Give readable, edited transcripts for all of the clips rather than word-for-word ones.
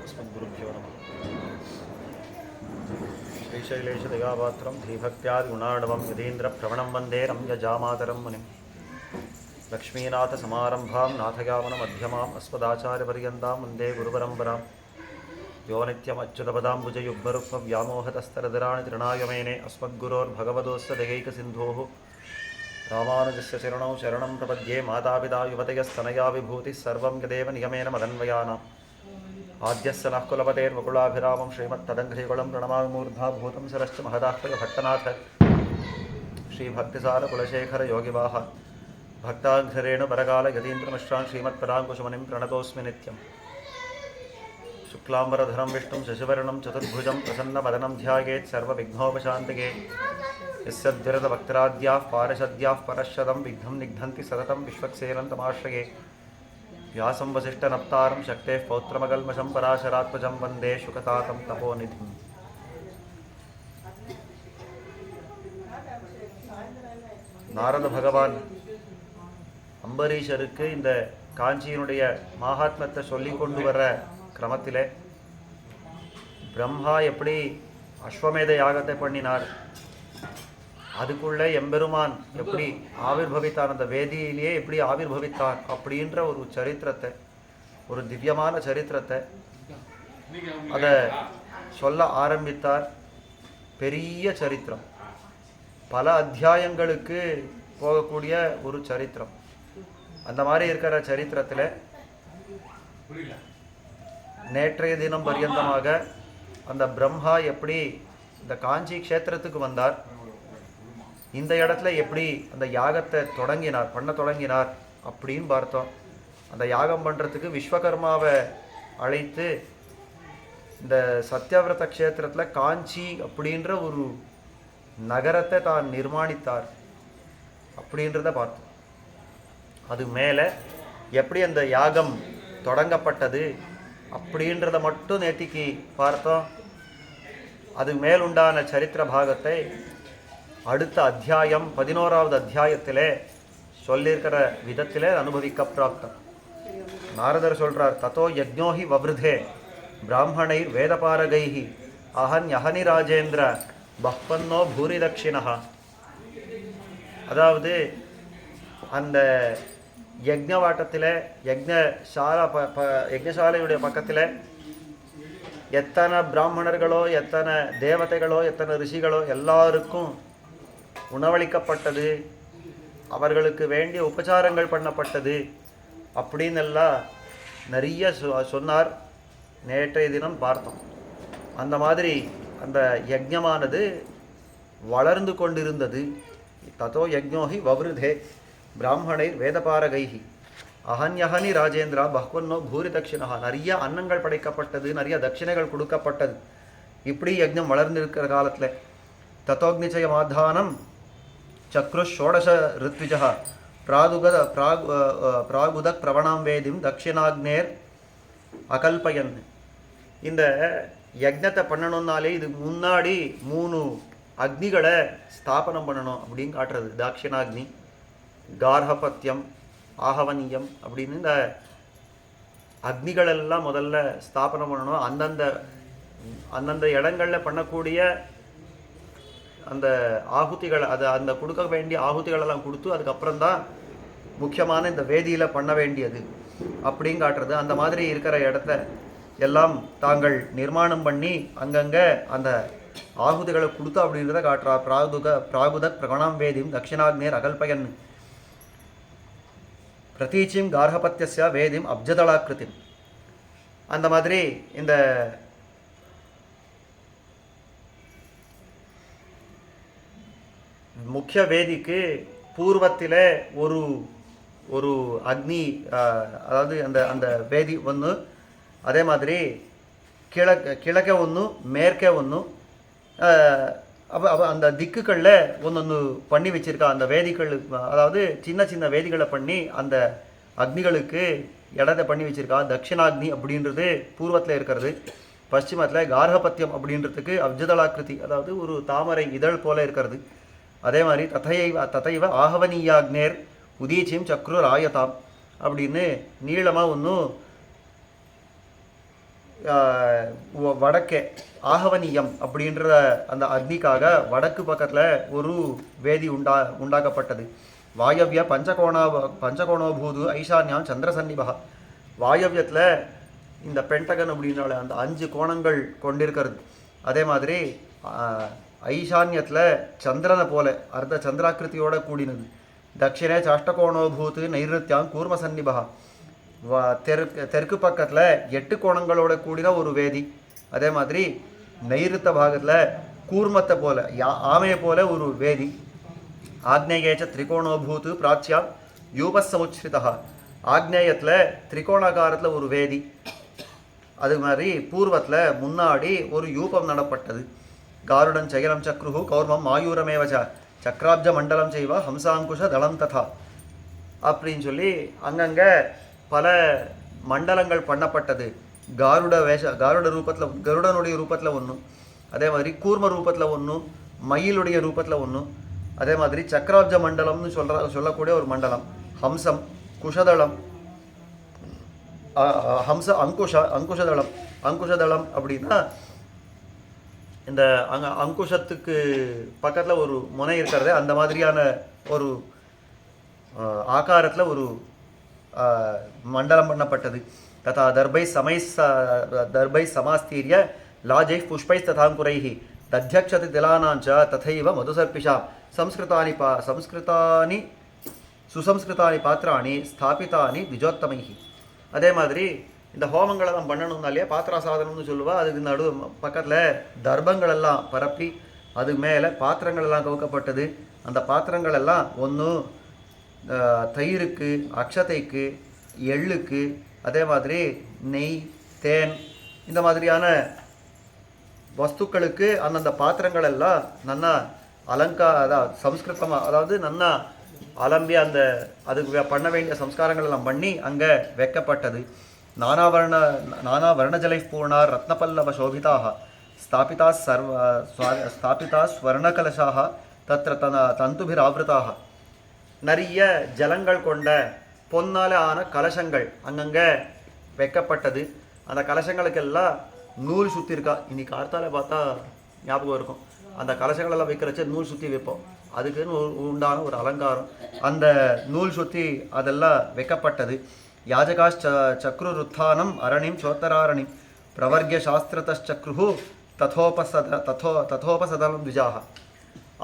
अस्मद्गुरुभ्यो नमः। श्रीशैलेशदयापात्रं धीभक्त्यादिगुणार्णवं यतीन्द्रप्रवणं वन्दे रम्यजामातरं मुनिं लक्ष्मीनाथसमारम्भां नाथयावनमध्यमाम् अस्मदाचार्यपर्यन्तां वन्दे गुरुपरम्परां यो नित्यमच्युतपदाम्बुजयुग्मरुक्मव्यामोहतस्तरदिराणि तृणायमेने अस्मद्गुरोर्भगवतोऽस्य दयैकसिन्धोः रामानुजस्य चरणौ शरणं प्रपद्ये मातापिता युवतयस्तनया विभूतिः सर्वं यदेव नियमेन मदन्वयानाम् आद्यस्य नः कुलपतेर्वकुलाभिरामं श्रीमत्तदङ्घ्रिकुलं प्रणमामि मूर्धा भूतं सरश्च महदाह्वयभट्टनाथ श्रीभक्तिसारकुलशेखरयोगिवाह भक्ताघ्रेणु बरकालयतीन्द्रमिश्रान् श्रीमत्पराङ्कुशमुनिं प्रणतोऽस्मि नित्यम् शुक्लाम्बरधरं विष्णुं शशिवर्णं चतुर्भुजं प्रसन्नवदनं ध्यायेत् सर्वविघ्नोपशान्तये यस्यद्विरतभक्तराद्याः पारिषद्याः परश्शतं विघ्नं निघ्नन्ति सततं विश्वक्सेनं तमाश्रये व्यासं वसिष्ठनप्तारं शक्तेः पौत्रमकल्मषं पराशरात्मजं वन्दे शुकतातं तपोनिधिम्. நாரத பகவான் அம்பரீஷருக்கு இந்த காஞ்சியினுடைய மகாத்மத்தை சொல்லி கொண்டு வர கிரமத்திலே பிரம்மா எப்படி அஸ்வமேத யாகத்தை பண்ணினார், அதுக்குள்ளே எம்பெருமான் எப்படி ஆவிர்பவித்தான், அந்த வேதியிலேயே எப்படி ஆவிர்பவித்தான் அப்படின்ற ஒரு சரித்திரத்தை, ஒரு திவ்யமான சரித்திரத்தை அதை சொல்ல ஆரம்பித்தார். பெரிய சரித்திரம், பல அத்தியாயங்களுக்கு போகக்கூடிய ஒரு சரித்திரம். அந்த மாதிரி இருக்கிற சரித்திரத்தில் நேற்றைய தினம் பர்யந்தமாக அந்த பிரம்மா எப்படி இந்த காஞ்சி க்ஷேத்திரத்துக்கு வந்தார், இந்த இடத்துல எப்படி அந்த யாகத்தை பண்ண தொடங்கினார் அப்படின்னு பார்த்தோம். அந்த யாகம் பண்ணுறதுக்கு விஸ்வகர்மாவை அழைத்து இந்த சத்யவிரத க்ஷேத்திரத்தில் காஞ்சி அப்படின்ற ஒரு நகரத்தை தான் நிர்மாணித்தார் அப்படின்றத பார்த்தோம். அது மேலே எப்படி அந்த யாகம் தொடங்கப்பட்டது அப்படின்றத மட்டும் நேத்திக்கு பார்த்தோம். அது மேலுண்டான சரித்திர பாகத்தை அடுத்த அத்தியாயம் 11வது அத்தியாயத்திலே சொல்லியிருக்கிற விதத்திலே அனுபவிக்க பிராப்தம். நாரதர் சொல்றார், ததோ யஜ்ஞோஹி வவ்ருதே பிராமணைர் வேதபாரகைஹி அஹன்யஹனி ராஜேந்திர பஹ்வன்னோ பூரி தட்சிணா. அதாவது அந்த யஜ்ஞவாட்டத்தில் யஜ்ஞசாலையுடைய பக்கத்தில் எத்தனை பிராமணர்களோ எத்தனை தேவதைகளோ எத்தனை ரிஷிகளோ எல்லாருக்கும் உணவளிக்கப்பட்டது, அவர்களுக்கு வேண்டிய உபச்சாரங்கள் பண்ணப்பட்டது அப்படின்னு எல்லாம் நிறைய சொன்னார். நேற்றைய தினம் பார்த்தோம். அந்த மாதிரி அந்த யஜ்ஞமானது வளர்ந்து கொண்டிருந்தது. ததோ யஜ்ஞோஹி வவ்ருதே பிராமணை வேதபாரகைஹி அஹன்யஹனி ராஜேந்திரா பஹ்வன்னோ பூரி தட்சிணா. நிறைய அன்னங்கள் படைக்கப்பட்டது, நிறைய தட்சிணைகள் கொடுக்கப்பட்டது. இப்படி யஜ்ஞம் வளர்ந்திருக்கிற காலத்தில் தத்தோக்னிச்சய மாதானம் சக்ரு ஷோடச ரித்விஜா பிராகுதக் பிரவணாம் வேதிம் தட்சிணாக்னேர் அகல்பயன். இந்த யஜ்ஞத்தை பண்ணணும்னாலே இது முன்னாடி 3 அக்னிகளை ஸ்தாபனம் பண்ணணும் அப்படின்னு காட்டுறது. தாட்சிணாக்னி, கார்ஹபத்தியம், ஆகவனியம் அப்படின்னு இந்த அக்னிகளெல்லாம் முதல்ல ஸ்தாபனம் பண்ணணும். அந்தந்த இடங்களில் பண்ணக்கூடிய அந்த ஆகுதிகளை, அந்த கொடுக்க வேண்டிய ஆகுதிகளெல்லாம் கொடுத்து அதுக்கப்புறம்தான் முக்கியமான இந்த வேதியில் பண்ண வேண்டியது அப்படின்னு காட்டுறது. அந்த மாதிரி இருக்கிற இடத்த எல்லாம் தாங்கள் நிர்மாணம் பண்ணி அங்கங்கே அந்த ஆகுதிகளை கொடுத்து அப்படின்றத காட்டுறா. பிராகுதக் பிரகணாம் வேதிம் தட்சிணாக்னேர் அகல்பயன் பிரதீச்சிம் கார்ஹபத்திய வேதிம் அப்ஜதளாக்கிருதி. அந்த மாதிரி இந்த முக்கிய வேதிக்கு பூர்வத்தில் ஒரு அக்னி, அதாவது அந்த வேதி ஒன்று, அதே மாதிரி கிழக்கே ஒன்று மேற்கே ஒன்று, அப்போ அந்த திக்குகளில் ஒன்று பண்ணி வச்சுருக்கா. அந்த வேதிகள், அதாவது சின்ன சின்ன வேதிகளை பண்ணி அந்த அக்னிகளுக்கு இடத்தை பண்ணி வச்சுருக்கா. தட்சிணாக்னி அப்படின்றது பூர்வத்தில் இருக்கிறது. பশ্চিமத்தில் கார்ஹபத்தியம் அப்படின்றதுக்கு அப்ஜதளாக்கிருதி, அதாவது ஒரு தாமரை இதழ் போல இருக்கிறது. அதே மாதிரி ததைவ ஆகவனியாக்னேர் உதீச்சிம் சக்ரு ராயதாம் அப்படின்னு நீளமாக ஒன்றும் வடக்கே ஆகவனியம் அப்படின்ற அந்த அக்னிக்காக வடக்கு பக்கத்தில் ஒரு வேதி உண்டாக்கப்பட்டது. வாயவ்ய பஞ்சகோணோபூது ஐஷான்யாம் சந்திரசன்னிபா. வாயவ்யத்தில் இந்த பென்டகன் அப்படின்ற அந்த 5 கோணங்கள் கொண்டிருக்கிறது. அதே மாதிரி ஐஷான்யத்தில் சந்திரனை போல அர்த்த சந்திராக்கிருத்தியோட கூடினது. தட்சிணே சாஷ்டகோணோபூத்து நைருத்தியாம் கூர்மசன்னிபா. தெற்கு பக்கத்தில் 8 கோணங்களோட கூடின ஒரு வேதி. அதே மாதிரி நைருத்த பாகத்தில் கூர்மத்தை போல ஆமையை போல ஒரு வேதி. ஆக்னேயேச்ச திரிகோணோபூத்து பிராச்சியா யூபசமுச்சிரிதா. ஆக்னேயத்தில் திரிகோணாகாரத்தில் ஒரு வேதி. அது மாதிரி பூர்வத்தில் முன்னாடி ஒரு யூபம் நடப்பட்டது. காருடன் சைலம் சக்ரு கௌர்மம் மாயூரமேவச்ச சக்ராப்ஜ மண்டலம் செய்வ ஹம்சாங்குஷ தளம் ததா அப்படின்னு சொல்லி அங்கங்கே பல மண்டலங்கள் பண்ணப்பட்டது. காருட ரூபத்தில் கருடனுடைய ரூபத்தில் ஒன்று, அதே மாதிரி கூர்ம ரூபத்தில் ஒன்று, மயிலுடைய ரூபத்தில் ஒன்று, அதே மாதிரி சக்ராப்ஜ மண்டலம்னு சொல்லக்கூடிய ஒரு மண்டலம், ஹம்சம், குஷதளம், அங்குஷதளம் அப்படின்னா இந்த அங்குஷத்துக்கு பக்கத்தில் ஒரு முனை இருக்கிறது. அந்த மாதிரியான ஒரு ஆகாரத்தில் ஒரு மண்டலம் பண்ணப்பட்டது. ததா தர்பை சமாஸ்தீரிய லாஜை புஷ்பை ததாங்குரை தத்யக்ஷதி திலானாஞ்ச ததைவ மதுசர்பிஷா சம்ஸ்கிருதானி சுசம்ஸ்கிருதானி பாத்திராணி ஸ்தாபிதானி திஜோத்தமை. அதே மாதிரி இந்த ஹோமங்களெல்லாம் பண்ணணும்னாலே பாத்திராசாதனம்னு சொல்லுவா. அதுக்கு நடு பக்கத்தில் தர்பங்களெல்லாம் பரப்பி அது மேலே பாத்திரங்களெல்லாம் கவுக்கப்பட்டது. அந்த பாத்திரங்களெல்லாம் ஒன்று தயிருக்கு, அக்ஷதைக்கு, எள்ளுக்கு, அதே மாதிரி நெய், தேன், இந்த மாதிரியான வஸ்துக்களுக்கு அந்தந்த பாத்திரங்கள் எல்லாம் நன்னா அதாவது சம்ஸ்கிருதமாக, அதாவது நன்னா அலம்பி அந்த அதுக்கு பண்ண வேண்டிய சம்ஸ்காரங்கள் எல்லாம் பண்ணி அங்கே வைக்கப்பட்டது. நானா வர்ணஜலை பூர்ணார் ரத்னபல்லவ சோபிதாக ஸ்தாபிதா ஸ்வர்ணகலசாக தத்திர தந்துபிராவிருதாக. நிறைய ஜலங்கள் கொண்ட பொன்னால ஆன கலசங்கள் அங்கங்கே வைக்கப்பட்டது. அந்த கலசங்களுக்கெல்லாம் நூல் சுற்றி இருக்கா. இன்னைக்கு கார்த்தால பார்த்தா ஞாபகம் இருக்கும். அந்த கலசங்களெல்லாம் வைக்கிறச்ச நூல் சுற்றி வைப்போம். அதுக்குன்னு உண்டான ஒரு அலங்காரம். அந்த நூல் சுற்றி அதெல்லாம் வைக்கப்பட்டது. யாஜகாஷ் சக்ருருத்தானம் அரணிம் சோத்தராரணிம் பிரவர்கிய சாஸ்திரத்தக்ரு ததோபசதலம் துஜாக.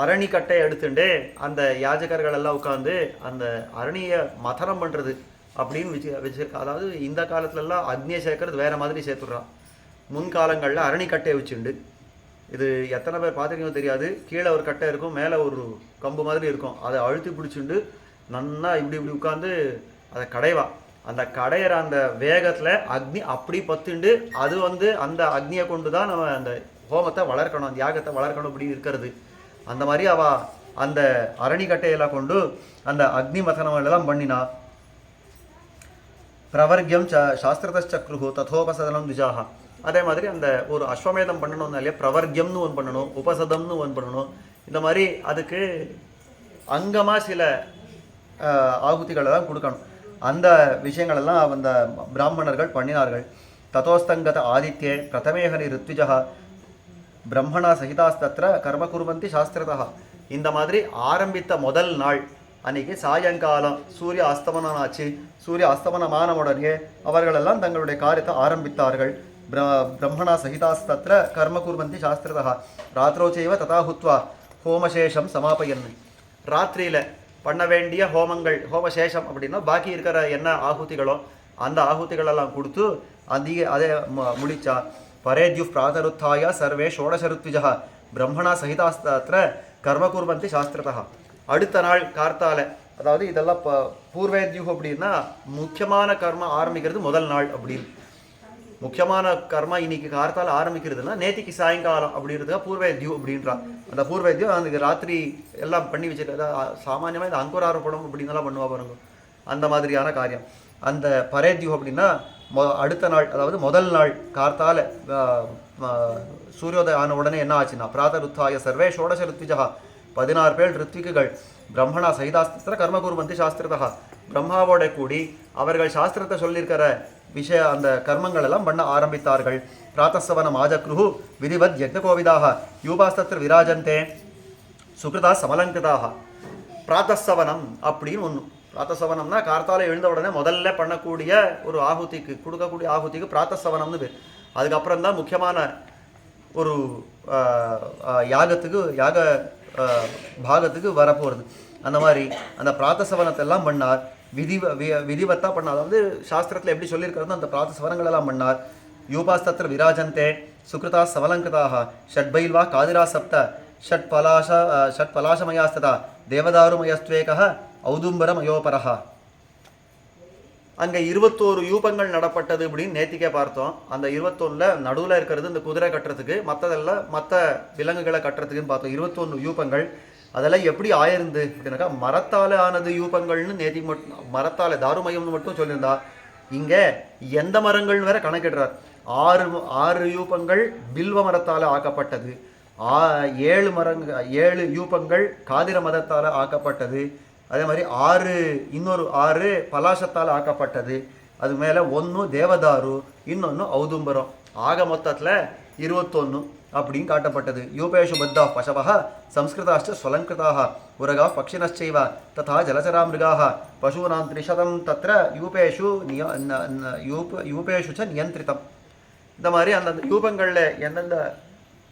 அரணிக்கட்டை எடுத்துட்டு அந்த யாஜகர்கள் எல்லாம் உட்காந்து அந்த அரணியை மதனம் பண்ணுறது அப்படின்னு வச்சிருக்கா. அதாவது இந்த காலத்துலலாம் அக்னியை சேர்க்கறது வேறு மாதிரி சேர்த்துடுறான். முன்காலங்களில் அரணிக்கட்டையை வச்சுண்டு, இது எத்தனை பேர் பார்த்துருக்கீங்க தெரியாது, கீழே ஒரு கட்டை இருக்கும், மேலே ஒரு கம்பு மாதிரி இருக்கும். அதை அழுத்தி பிடிச்சிண்டு நன்னா இப்படி உட்காந்து அதை கடைவா. அந்த கடையிற அந்த வேகத்தில் அக்னி அப்படி பத்துண்டு அது அந்த அக்னியை கொண்டு தான் நம்ம அந்த ஹோமத்தை வளர்க்கணும், அந்த யாகத்தை வளர்க்கணும் அப்படி இருக்கிறது. அந்த மாதிரி அந்த அரணிக்கட்டையெல்லாம் கொண்டு அந்த அக்னி மதனம் எல்லாம் பண்ணினா. பிரவர்கியம் சாஸ்திரதக்ரு ததோபசதனம் துஜாக. அதே மாதிரி அந்த ஒரு அஸ்வமேதம் பண்ணணும்னாலே பிரவர்கியம்னு ஒன்று பண்ணணும், உபசதம்னு ஒன்று பண்ணணும். இந்த மாதிரி அதுக்கு அங்கமாக சில ஆகுதிகளை தான் கொடுக்கணும். அந்த விஷயங்களெல்லாம் அந்த பிராமணர்கள் பண்ணினார்கள். ததோஸ்தங்கத ஆதித்யே பிரதமேகனி ரித்விஜா பிரம்மணா சகிதாஸ்தத்திர கர்ம குர்வந்தி சாஸ்திரதா. இந்த மாதிரி ஆரம்பித்த முதல் நாள் அன்றைக்கி சாயங்காலம் சூரிய அஸ்தமனம் ஆச்சு. சூரிய அஸ்தமனமான உடனே அவர்களெல்லாம் தங்களுடைய காரியத்தை ஆரம்பித்தார்கள். பிரம்மணா சகிதாஸ்தத்திர கர்ம குர்வந்தி சாஸ்திரதா. ராத்திரோச்சைவ ததா ஹுத்வா ஹோமசேஷம் சமாபயன். ராத்திரியில் பண்ண வேண்டிய ஹோமங்கள், ஹோமசேஷம் அப்படின்னா பாக்கி இருக்கிற என்ன ஆகுதிகளோ அந்த ஆகுதிகளெல்லாம் கொடுத்து அதை முடிச்சா. பரேத்யு பிராதருத்தாய சர்வே ஷோடசருத்விஜா பிரம்மணா சகிதாஸ்தத்திர கர்ம குர்வந்தி சாஸ்திரதா. அடுத்த நாள் கார்த்தால, அதாவது இதெல்லாம் பூர்வேத்யு அப்படின்னா முக்கியமான கர்ம ஆரம்பிக்கிறது முதல் நாள் அப்படின்னு. முக்கியமான கர்மா இன்னைக்கு கார்த்தால ஆரம்பிக்கிறதுனா நேத்திக்கு சாயங்காலம் அப்படின்றதுக்காக பூர்வேத்யு அப்படின்றான். அந்த பூர்வேத்யு அந்த ராத்திரி எல்லாம் பண்ணி வச்சுட்டு சாமானியமாக இந்த அங்குராரோபணம் அப்படின்னலாம் பண்ணுவா பாருங்க, அந்த மாதிரியான காரியம். அந்த பரேத்யு அப்படின்னா அடுத்த நாள், அதாவது முதல் நாள் கார்த்தால சூரியோதயம் ஆன உடனே என்ன ஆச்சுன்னா பிராதருத்தாய சர்வே ஷோடச ரித்விஜா 16 பேர் ரித்விக்குகள் பிரம்மணா சகிதாஸ்திர கர்ம குர்வந்தி சாஸ்திரதா பிரம்மாவோட கூடி அவர்கள் சாஸ்திரத்தை சொல்லியிருக்கிற விஷய அந்த கர்மங்கள் எல்லாம் பண்ண ஆரம்பித்தார்கள். பிராத்தசவனம் ஆஜக்ருஹு விதிவத் யக்ஞகோவிதாக யூபாஸ்தத்ர விராஜந்தே சுகிருதா சமலங்கிருதாக. பிராத்தசவனம் அப்படின்னு ஒன்று. பிராத்தசவனம்னா கார்த்தால எழுந்த உடனே முதல்ல பண்ணக்கூடிய ஒரு ஆகுதிக்கு கொடுக்கக்கூடிய ஆகுதிக்கு பிராத்தசவனம்னு பேர். அதுக்கப்புறம் தான் முக்கியமான ஒரு யாக பாகத்துக்கு வரப்போகிறது. அந்த மாதிரி அந்த பிராத்தசவனத்தை எல்லாம் பண்ணார். விதிவத்தா பண்ணார். அதாவது சாஸ்திரத்தில் எப்படி சொல்லியிருக்கிறதோ அந்த பிராத்தசவனங்கள் எல்லாம் பண்ணார். யூபாஸ்தத்ர விராஜந்தே சுகிருதா சமலங்கிருதாக ஷட்பைல்வா காதிரா சப்த ஷட்பலாசமயாஸ்ததா தேவதாருமயஸ்த்வேக ஔதும்பரமயோபரஹா. அங்கே 21 யூபங்கள் நடப்பட்டது அப்படின்னு நேத்திக்கே பார்த்தோம். அந்த 21 நடுவில் இருக்கிறது இந்த குதிரை கட்டுறதுக்கு, மற்றதெல்லாம் மற்ற விலங்குகளை கட்டுறதுக்குன்னு பார்த்தோம். 21 யூபங்கள். அதெல்லாம் எப்படி ஆயிருந்து அப்படின்னாக்கா மரத்தால் ஆனது யூபங்கள்னு நேத்தி மட்டும் மரத்தால் தாருமயம்னு மட்டும் சொல்லியிருந்தா, இங்கே எந்த மரங்கள்னு வேற கணக்கிடுறார். 6 யூபங்கள் பில்வ மரத்தால் ஆக்கப்பட்டது, 7 யூபங்கள் காதிர மதத்தால் ஆக்கப்பட்டது, அதே மாதிரி 6 பலாசத்தால் ஆக்கப்பட்டது, அது மேலே 1 தேவதாரு, இன்னொன்று ஔதும்பரம். ஆக மொத்தத்தில் 21 அப்படின்னு காட்டப்பட்டது. யூபேஷு பத்தா பசவः சம்ஸ்கிருதாச்ச ஸ்வலங்கிருதாக உரகா பக்ஷினச்சைவ ததா ஜலச்சரா மிருகாः பசூனாம் 300 தத்ர யூபேஷு ச நியந்திரிதம். இந்த மாதிரி அந்தந்த யூபங்களில் எந்தெந்த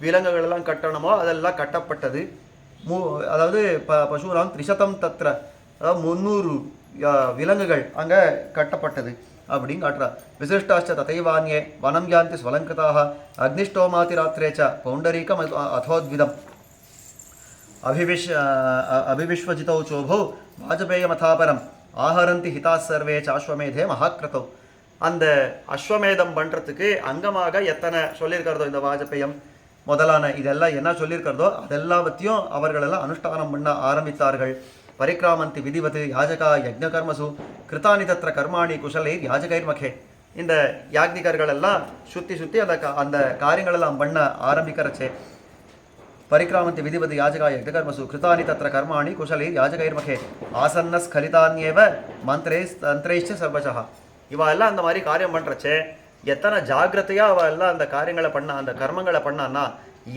விலங்குகள் எல்லாம் கட்டணுமோ அதெல்லாம் கட்டப்பட்டது. அதாவது பசூனாம் 300 தத்ர, அதாவது 300 விலங்குகள் அங்கே கட்டப்பட்டது அப்படின்னு காட்டுறார். விசிஷ்டாச்ச ததைவான்யே வனம் யாந்தி ஸ்வலங்கிருதாக அக்னிஷ்டோமாதி ராத்திரேச்ச பௌண்டரீகம் அதோத்விதம் அபிவிஸ்வஜிதௌ சோபௌ வாஜபேயமதாபரம் ஆஹரந்தி ஹிதா சர்வே சாஸ்வமேதே மகாக்கிரதௌ. அந்த அஸ்வமேதம் பண்ணுறதுக்கு அங்கமாக எத்தனை சொல்லியிருக்கிறதோ இந்த வாஜபேயம் முதலான இதெல்லாம் என்ன சொல்லியிருக்கிறதோ அதெல்லாவற்றையும் அவர்களெல்லாம் அனுஷ்டானம் பண்ண ஆரம்பித்தார்கள். பரிக்ராமந்தி விதிவத் யாஜகா யஜ்ஞகர்மசு கிருத்தானி தத்ர கர்மாணி குஷலைர் யாஜகைர் மகே. இந்த யாக்னிகர்கள் எல்லாம் சுற்றி அந்த காரியங்களெல்லாம் பண்ண ஆரம்பிக்கிறச்சே பரிக்ராமந்தி விதிவத் யாஜகா யஜ்ஞகர்மசு கிருத்தானி தத்ர கர்மாணி குஷலைர் யாஜகைர் மகே ஆசன்ன ஸ்கலிதான்யேவ தந்திரைச்ச சர்வசா. இவ எல்லாம் அந்த மாதிரி காரியம் பண்ணுறச்சே எத்தனை ஜாகிரதையாக அவள் எல்லாம் அந்த காரியங்களை அந்த கர்மங்களை பண்ணான்னா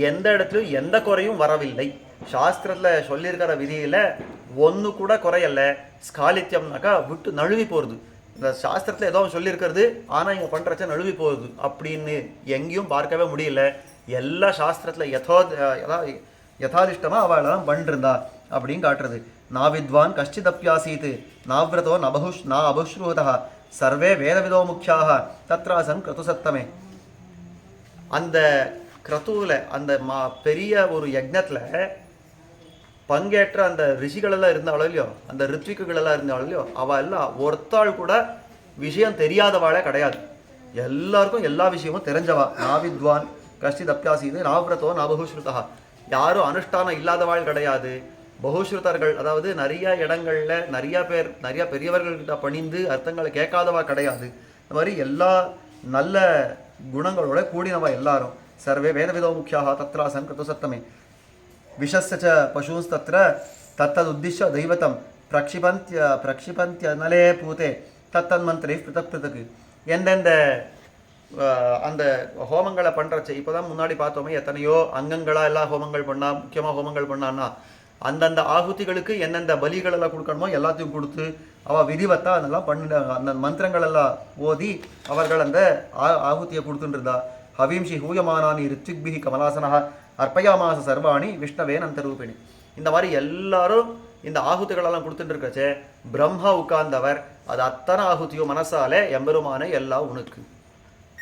எந்த இடத்துலையும் எந்த குறையும் வரவில்லை. சாஸ்திரத்தில் சொல்லியிருக்கிற விதியில் ஒன்று கூட குறையல்ல. ஸ்காலித்யம்னாக்கா விட்டு நழுவி போகிறது. இந்த சாஸ்திரத்தில் ஏதோ சொல்லியிருக்கிறது ஆனால் இங்கே பண்ணுறச்ச நழுவி போகுது அப்படின்னு எங்கேயும் பார்க்கவே முடியல. எல்லா சாஸ்திரத்தில் யதாதிஷ்டமாக அவளெல்லாம் பண்ணிருந்தா அப்படின்னு காட்டுறது. நாவித்வான் கஷ்டிதப்பியாசீத் நாவிரதோ ந அபுஷ்ருதா சர்வே வேதவிதோ முக்கியாக தத்ராசன் கிரதுசத்தமே. அந்த கிரத்துவில் அந்த பெரிய ஒரு யஜ்ஞத்தில் பங்கேற்ற அந்த ரிஷிகளெல்லாம் இருந்தாலும் இல்லையோ, அந்த ரித்விக்குகளெல்லாம் இருந்தாலும் இல்லையோ, அவள் எல்லாம் ஒருத்தாள் கூட விஷயம் தெரியாதவாளே கிடையாது. எல்லாருக்கும் எல்லா விஷயமும் தெரிஞ்சவா. நாவித்வான் கஷ்டித் அப்பியாசீது நாவிரதோ நபகுஸ்ருதா. யாரும் அனுஷ்டானம் இல்லாதவாள் கிடையாது. பகுஸ்ருதர்கள், அதாவது நிறைய இடங்களில் நிறைய பெரியவர்கள்கிட்ட பணிந்து அர்த்தங்களை கேட்காதவா கிடையாது. இந்த மாதிரி எல்லா நல்ல குணங்களோட கூடினவா எல்லாரும். சர்வே வேதவிதோ முக்கியாக தத்ராசன் கிருதுசத்தமே. விஷஸ்ய பசூஸ்தத்ர தத்ததுத்திஷ்ய தெய்வத்தம் பிரக்ஷிபந்தியனலே பூதே தத்தன்மந்திரை பிருதக் பிருதக்கு. எந்தெந்த அந்த ஹோமங்களை பண்ணுறச்சு இப்போ தான் முன்னாடி பார்த்தோமே எத்தனையோ அங்கங்களாக எல்லா ஹோமங்கள் பண்ணால், முக்கியமாக ஹோமங்கள் பண்ணான்னா அந்தந்த ஆகுதிகளுக்கு எந்தெந்த பலிகளெல்லாம் கொடுக்கணுமோ எல்லாத்தையும் கொடுத்து அவள் விதிவத்தா அதெல்லாம் பண்ணிட்டாங்க. அந்த மந்திரங்கள் எல்லாம் ஓதி அவர்கள் அந்த ஆகுதியை கொடுத்துட்டுருந்தா. ஹவீம்ஷி ஹூயமானானி ரித்விக்பிஹி கமலாசனஹ அர்ப்பயாமாச சர்வாணி விஷ்ணவேன் அந்தரூபிணி. இந்த மாதிரி எல்லாரும் இந்த ஆகுதிகளெல்லாம் கொடுத்துட்டு இருக்கச்சே பிரம்மா உட்கார்ந்தவர் அது அத்தனை ஆகுதியும் மனசாலே எம்பெருமானை எல்லாம் உனக்கு,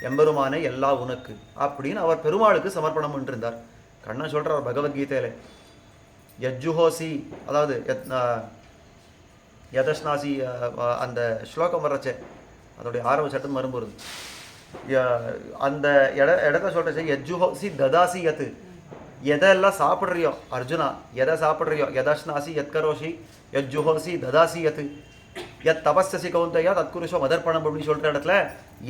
எம்பெருமானை எல்லாம் உனக்கு அப்படின்னு அவர் பெருமாளுக்கு சமர்ப்பணம் பண்ணிருந்தார். கண்ணன் சொல்கிறார் பகவத்கீதையில யஜ்ஜுஹோசி, அதாவது யதஷ்னாசி அந்த ஸ்லோகம் வர்றச்சே அதோடைய ஆரம்ப சட்டம் வரும்போது அந்த இடத்த சொல்கிறச்சே யஜ்ஜுஹோசி ததாசி யத்து, எதெல்லாம் சாப்பிட்றியோ அர்ஜுனா, எதை சாப்பிட்றியோ யதஷ்னாசி யத்கரோஷி யஜ்ஜுஹோசி ததாசி யத்து எத் தபஸ்ஸசி கௌந்தயா தத்குருஷோ மதர்ப்பணம் அப்படின்னு சொல்கிற இடத்துல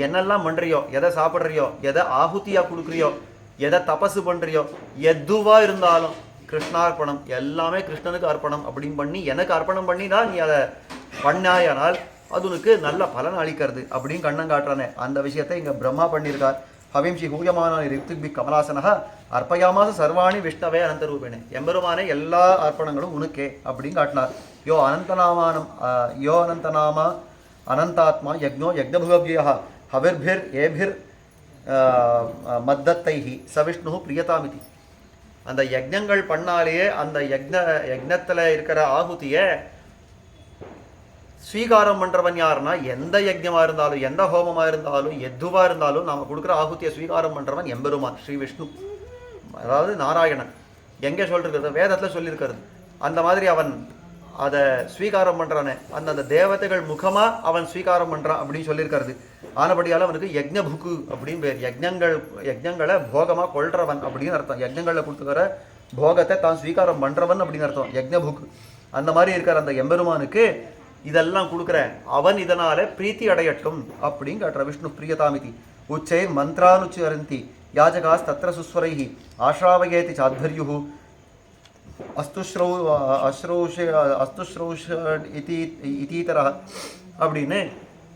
என்னெல்லாம் பண்ணுறியோ, எதை சாப்பிட்றியோ, எதை ஆகுதியாக கொடுக்குறியோ, எதை தபசு பண்ணுறியோ, எதுவாக இருந்தாலும் கிருஷ்ணார்ப்பணம், எல்லாமே கிருஷ்ணனுக்கு அர்ப்பணம் அப்படின்னு பண்ணி எனக்கு அர்ப்பணம் பண்ணி தான் நீ அதை பண்ணாயானால் அதுனுக்கு நல்ல பலன் அளிக்கிறது அப்படின்னு கண்ணன் காட்டுறானே அந்த விஷயத்தை இங்கே பிரம்மா பண்ணியிருக்கார். ஹவிம்ஷி ஹூயமானானி ரிக்திக்பி கமலாசனஹா அர்ப்பயாமாச சர்வாணி விஷ்ணவே அனந்தரூபேணே, எம்பெருமானே எல்லா அர்ப்பணங்களும் உனக்கே அப்படின்னு காட்டினார். யோ அனந்தநாமா அனந்தாத்மா யக்ஞோ யக்ஞபுகவ்யா ஹவிர்பிர் ஏபிர் மத்தத்தைஹி சவிஷ்ணு பிரியதாமிதி. அந்த யஜ்ஞங்கள் பண்ணாலேயே அந்த யஜ்ஞத்தில் இருக்கிற ஆகுதியை ஸ்வீகாரம் பண்ணுறவன் யாருன்னா, எந்த யஜ்ஞமாக இருந்தாலும் எந்த ஹோமமாக இருந்தாலும் எதுவாக இருந்தாலும் நாம் கொடுக்குற ஆகுதியை ஸ்வீகாரம் பண்ணுறவன் எம்பெருமான் ஸ்ரீ விஷ்ணு, அதாவது நாராயணன். எங்கே சொல்லிருக்கிறது? வேதத்தில் சொல்லியிருக்கிறது. அந்த மாதிரி அவன் அதை ஸ்வீகாரம் பண்ணுறானே, அந்த தேவதைகள் முகமாக அவன் ஸ்வீகாரம் பண்ணுறான் அப்படின்னு சொல்லியிருக்கிறது. ஆனபடியால் அவனுக்கு யஜ்ஞபுக்கு அப்படின்னு பேர். யஜ்ஞங்களை போகமாக கொள்றவன் அப்படின்னு அர்த்தம். யஜ்ஞங்களில் கொடுத்துக்கிற போகத்தை தான் ஸ்வீகாரம் பண்ணுறவன் அப்படின்னு அர்த்தம் யஜ்ஞபுக்கு. அந்த மாதிரி இருக்கிற அந்த எம்பெருமானுக்கு இதெல்லாம் கொடுக்குற அவன் இதனால பிரீத்தி அடையட்டும் அப்படின்னு காட்டுற. விஷ்ணு பிரியதாமிதி உச்சைர் மந்த்ரானுச்சரந்தி யாஜகாஸ் தத்ர சுஸ்வரைஹி ஆஷ்ராவயேதி சாத்வர்யு அஸ்துஸ்ரௌஷ இதீதர அப்படின்னு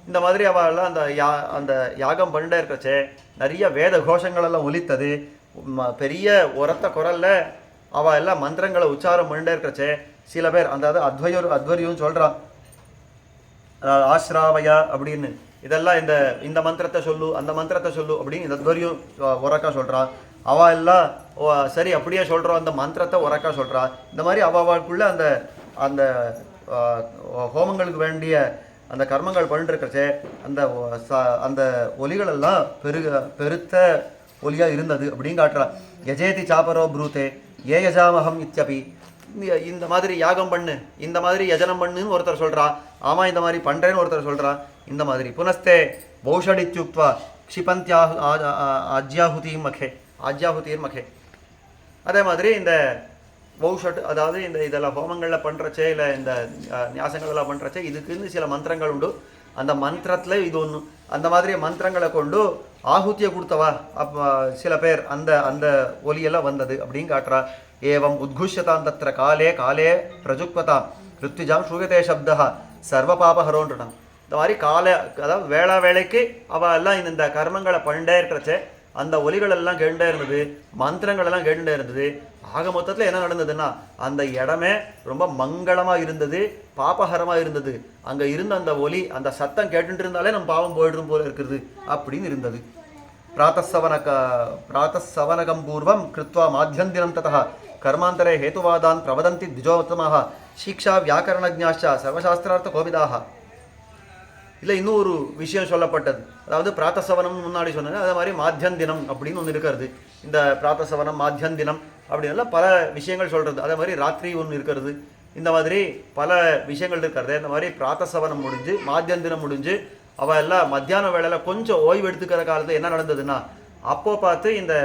இந்த மாதிரி அவெல்லாம் அந்த யாகம் பண்ணிட்டே இருக்கச்சே நிறைய வேத கோஷங்களெல்லாம் ஒலித்தது. பெரிய உரத்த குரல்ல அவள் எல்லாம் மந்திரங்களை உச்சாரம் பண்ணிட்டே இருக்கச்சே சில பேர் அந்த அத்வரியும் சொல்கிறான், ஆஸ்ராவயா அப்படின்னு இதெல்லாம் இந்த மந்திரத்தை சொல்லு அந்த மந்திரத்தை சொல்லு அப்படின்னு இந்த அத்வரியும் உரக்கா சொல்கிறான். அவள் எல்லாம் சரி அப்படியே சொல்கிறோம், அந்த மந்திரத்தை உரக்கா சொல்கிறான். இந்த மாதிரி அவளுக்குள்ள அந்த ஹோமங்களுக்கு வேண்டிய அந்த கர்மங்கள் பண்ணிட்டுருக்கச்சே அந்த ஒலிகளெல்லாம் பெருத்த ஒலியாக இருந்தது அப்படின்னு காட்டுறான். யஜேதி சாபரோ ப்ரூத்தே ஏ யஜாமகம் இத்தியபி, இந்த மாதிரி யாகம் பண்ணு, இந்த மாதிரி யஜனம் பண்ணுன்னு ஒருத்தர் சொல்கிறான். ஆமாம் இந்த மாதிரி பண்ணுறேன்னு ஒருத்தர் சொல்கிறான். இந்த மாதிரி புனஸ்தே பௌஷடித்யுக்த்வா க்ஷிபந்தியா ஆஜ்யாஹுதியும் மகே. அதே மாதிரி இந்த பௌஷட், அதாவது இதெல்லாம் ஹோமங்களில் பண்ணுறச்சே இல்லை இந்த நியாசங்களெல்லாம் பண்ணுறச்சே இதுக்குன்னு சில மந்திரங்கள் உண்டு. அந்த மந்திரத்தில் இது ஒன்று. அந்த மாதிரி மந்திரங்களை கொண்டு ஆகுத்தியை கொடுத்தவா சில பேர் அந்த ஒலியெல்லாம் வந்தது அப்படின்னு காட்டுறா. ஏவம் உத்குஷ்யதாம் தத்திர காலே காலே பிரஜுக்வதாம் ருத்விஜாம் ஸ்ரூயதே சப்தா சர்வ பாபஹரோன்றான். இந்த மாதிரி அதாவது வேளைக்கு அவள் எல்லாம் இந்த கர்மங்களை பண்ணிட்டே இருக்கிறச்சே அந்த ஒலிகள் எல்லாம் கேட்டுட்டே இருந்தது, மந்திரங்கள் எல்லாம் கேட்டுட்டே இருந்தது. ஆக மொத்தத்தில் என்ன நடந்ததுன்னா அந்த இடமே ரொம்ப மங்களமாக இருந்தது, பாபஹரமாக இருந்தது. அங்கே இருந்த அந்த ஒலி அந்த சத்தம் கேட்டுட்டு இருந்தாலே நம்ம பாவம் போயிடும் போல இருக்கிறது அப்படின்னு இருந்தது. பிராத்தசவனகம் பூர்வம் கிருத்வா மாத்தியந்தினம் ததா கர்மாந்தரே ஹேதுவாதான் பிரவதந்தி திஜோத்தமாக சீக்ஷா வியாக்கரணஜ்ஞாச்ச சர்வசாஸ்திரார்த்த கோவிதாக. இல்லை இன்னும் ஒரு விஷயம் சொல்லப்பட்டது. அதாவது பிராத்தசவனம் முன்னாடி சொன்னாங்க, அதே மாதிரி மாத்தியந்தினம் அப்படின்னு ஒன்று இருக்கிறது. இந்த பிராத்தசவனம் மாத்தியந்தினம் அப்படின்னால பல விஷயங்கள் சொல்கிறது. அதே மாதிரி ராத்திரி ஒன்று இருக்கிறது. இந்த மாதிரி பல விஷயங்கள் இருக்கிறது. இந்த மாதிரி பிராத்தசவனம் முடிஞ்சு மாத்தியந்தினம் முடிஞ்சு அவள் எல்லாம் மத்தியான வேளையில் கொஞ்சம் ஓய்வு எடுத்துக்கிற காலத்தில் என்ன நடந்ததுன்னா, அப்போ பார்த்து இந்த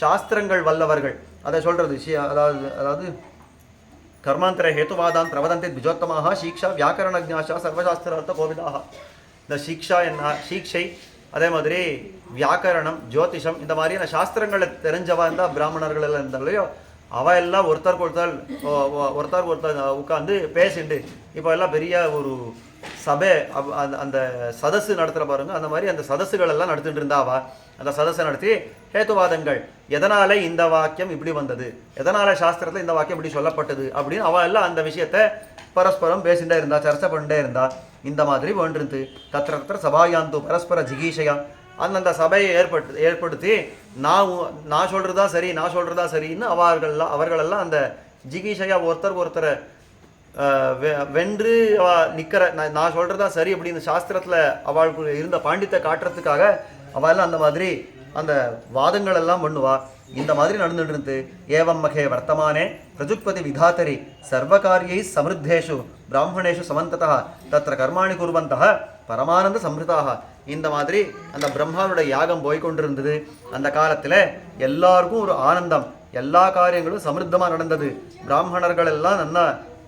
சாஸ்திரங்கள் வல்லவர்கள் அதை சொல்கிறது. அதாவது கர்மாந்தர ஹேத்துவாதான் பிரவதந்தி திஜோத்தமாக சீக்ஷா வியாக்கரணஜ்ஞாஷா சர்வசாஸ்திரார்த்த கோவிதாக. இந்த சிக்ஷா என்ன, சீக்ஷை, அதே மாதிரி வியாக்கரணம், ஜோதிஷம், இந்த மாதிரியான சாஸ்திரங்களை தெரிஞ்சவா இருந்தால் பிராமணர்கள் எல்லாம் இருந்தாலையோ அவள் எல்லாம் ஒருத்தர் உட்காந்து பேசிண்டு இப்போ எல்லாம் பெரிய ஒரு சபை அந்த சதசு நடத்துகிற பாருங்க. அந்த மாதிரி அந்த சதசுகள் எல்லாம் நடத்திட்டு இருந்தாவா. அந்த சதஸை நடத்தி ஹேத்துவாதங்கள், எதனால இந்த வாக்கியம் இப்படி வந்தது, எதனால சாஸ்திரத்தில் இந்த வாக்கியம் இப்படி சொல்லப்பட்டது அப்படின்னு அவள் எல்லாம் அந்த விஷயத்தை பரஸ்பரம் பேசிகிட்டே இருந்தா, சர்ச்சை பண்ணிட்டே இருந்தா. இந்த மாதிரி வேண்டிருந்து தத்திர சபாயாந்து பரஸ்பர ஜிகீஷையா அந்தந்த சபையை ஏற்படுத்தி நான் சொல்கிறதா சரின்னு அவர்களெல்லாம் அந்த ஜிகீஷையா ஒருத்தரை வென்று நிற்கிற நான் சொல்கிறதா சரி அப்படின்னு சாஸ்திரத்தில் அவளுக்கு இருந்த பாண்டித்தை காட்டுறதுக்காக அவள் அந்த மாதிரி அந்த வாதங்கள் எல்லாம் பண்ணுவா. இந்த மாதிரி நடந்துட்டு இருந்து ஏவம் மகே வர்த்தமானே பிரஜுக்பதி விதாத்தரி சர்வகாரியை சமிருத்தேஷு பிராமணேஷு சமந்ததா தத்திர கர்மாணி குர்வந்தः பரமானந்த சம்ருதாக. இந்த மாதிரி அந்த பிரம்மாவுடைய யாகம் போய்கொண்டிருந்தது. அந்த காலத்தில் எல்லாருக்கும் ஒரு ஆனந்தம், எல்லா காரியங்களும் சமிருத்தமாக நடந்தது. பிராமணர்கள் எல்லாம் நல்லா